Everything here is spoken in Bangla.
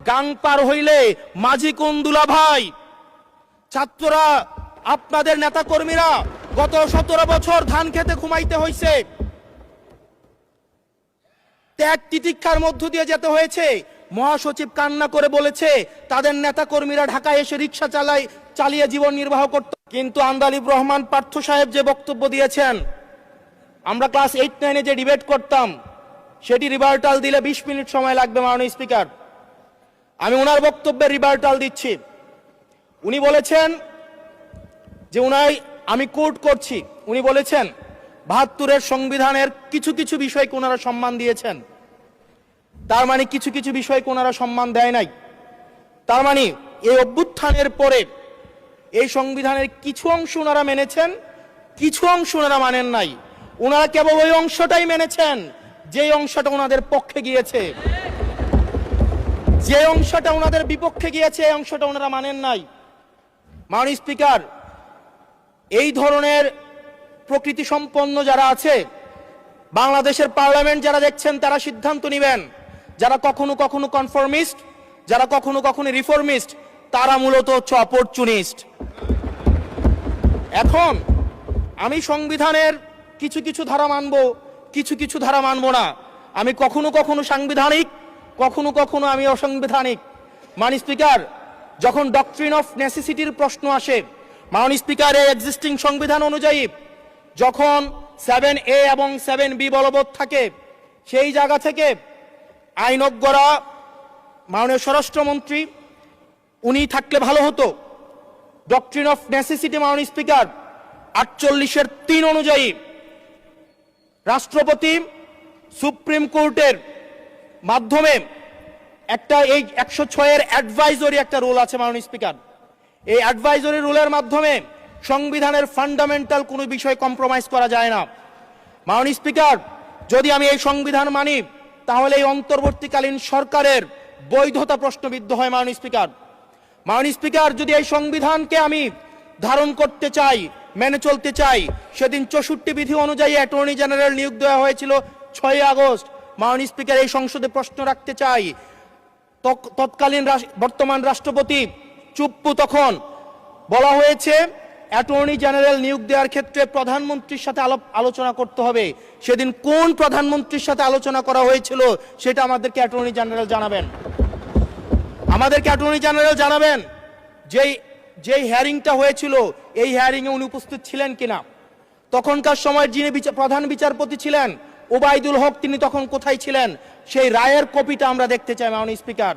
গাং পার হইলে মাঝি কোন দুলা ভাই। ছাত্ররা, আপনাদের নেতা কর্মীরা গত 17 বছর ধান খেতে ঘুমাইতে হয়েছে, ত্যাগ তিতিক্ষার মধ্য দিয়ে যেতে হয়েছে। মহাসচিব কান্না করে বলেছে তাদের নেতা কর্মীরা ঢাকায় এসে রিক্সা চালিয়ে জীবন নির্বাহ করত। কিন্তু আন্দালিব রহমান পার্থ সাহেব যে বক্তব্য দিয়েছেন, আমরা ক্লাস 8-9-এ যে ডিবেট করতাম সেটি রিভার্টাল দিলে 20 মিনিট সময় লাগবে মাননীয় স্পিকার। আমি ওনার বক্তব্যের রিভার্টাল দিচ্ছি। উনি বলেছেন যে আমি কোট করছি, উনি বলেছেন 72-এর সংবিধানের কিছু কিছু বিষয়কে ওনারা সম্মান দিয়েছেন। তার মানে কিছু কিছু বিষয়কে ওনারা সম্মান দেয় নাই। তার মানে এই অভ্যুত্থানের পরে এই সংবিধানের কিছু অংশ ওনারা মেনেছেন, কিছু অংশ ওনারা মানেন নাই। ওনারা কেবল ওই অংশটাই মেনেছেন যে অংশটা ওনাদের পক্ষে গিয়েছে, যে অংশটা ওনাদের বিপক্ষে গিয়েছে এই অংশটা ওনারা মানেন নাই। মাননীয় স্পিকার, এই ধরনের প্রকৃতি সম্পন্ন যারা আছে বাংলাদেশের পার্লামেন্ট যারা দেখছেন তারা সিদ্ধান্ত নেবেন। যারা কখনো কখনো কনফর্মিস্ট, যারা কখনো কখনো রিফর্মিস্ট, তারা মূলত হচ্ছে অপরচুনিস্ট। এখন আমি সংবিধানের কিছু কিছু ধারা মানব, কিছু কিছু ধারা মানব না। আমি কখনো কখনো সাংবিধানিক, কখনো কখনো আমি অসাংবিধানিক। মাননীয় স্পিকার, যখন ডক্ট্রিন অফ নেসেসিটির প্রশ্ন আসে, মাননীয় স্পিকার, এই এক্সিস্টিং সংবিধান অনুযায়ী যখন 7A এবং 7B বলবৎ থাকে, সেই জায়গা থেকে আইনজ্ঞরা, মাননীয় স্বরাষ্ট্রমন্ত্রী উনি থাকলে ভালো হতো। ডক্ট্রিন অফ নেসেসিটি মাননীয় স্পিকার 48-3 অনুযায়ী রাষ্ট্রপতি সুপ্রিম কোর্টের মাধ্যমে একটা এই 106-এর অ্যাডভাইজরি একটা রুল আছে মাননীয় স্পিকার। এই অ্যাডভাইজরি রুলের মাধ্যমে সংবিধানের ফান্ডামেন্টাল কোনো বিষয় কম্প্রোমাইজ করা যায় না। মাননীয় স্পিকার, যদি আমি এই সংবিধান মানি তাহলে এই অন্তর্বর্তীকালীন সরকারের বৈধতা প্রশ্নবিদ্ধ হয়। মাননীয় স্পিকার, মাননীয় স্পিকার, যদি এই সংবিধানকে আমি ধারণ করতে চাই, মেনে চলতে চাই, সেদিন 64 বিধি অনুযায়ী অ্যাটর্নি জেনারেল নিয়োগ দেওয়া হয়েছিল 6 আগস্ট। মাননীয় স্পিকার, এই সংসদে প্রশ্ন রাখতে চাই, তৎকালীন বর্তমান রাষ্ট্রপতি চুপ্পু, তখন বলা হয়েছে অ্যাটর্নি জেনারেল নিয়োগ দেওয়ার ক্ষেত্রে প্রধানমন্ত্রীর সাথে আলোচনা করতে হবে। সেদিন কোন প্রধানমন্ত্রীর সাথে আলোচনা করা হয়েছিল সেটা আমাদেরকে অ্যাটর্নি জেনারেল জানাবেন। আমাদেরকে অ্যাটর্নি জেনারেল জানাবেন যেই হিয়ারিংটা হয়েছিল এই হিয়ারিংয়ে উনি উপস্থিত ছিলেন কিনা। তখনকার সময় যিনি প্রধান বিচারপতি ছিলেন ওবায়দুল হক, তিনি তখন কোথায় ছিলেন, সেই রায়ের কপিটা আমরা দেখতে চাই। মাননীয় স্পিকার,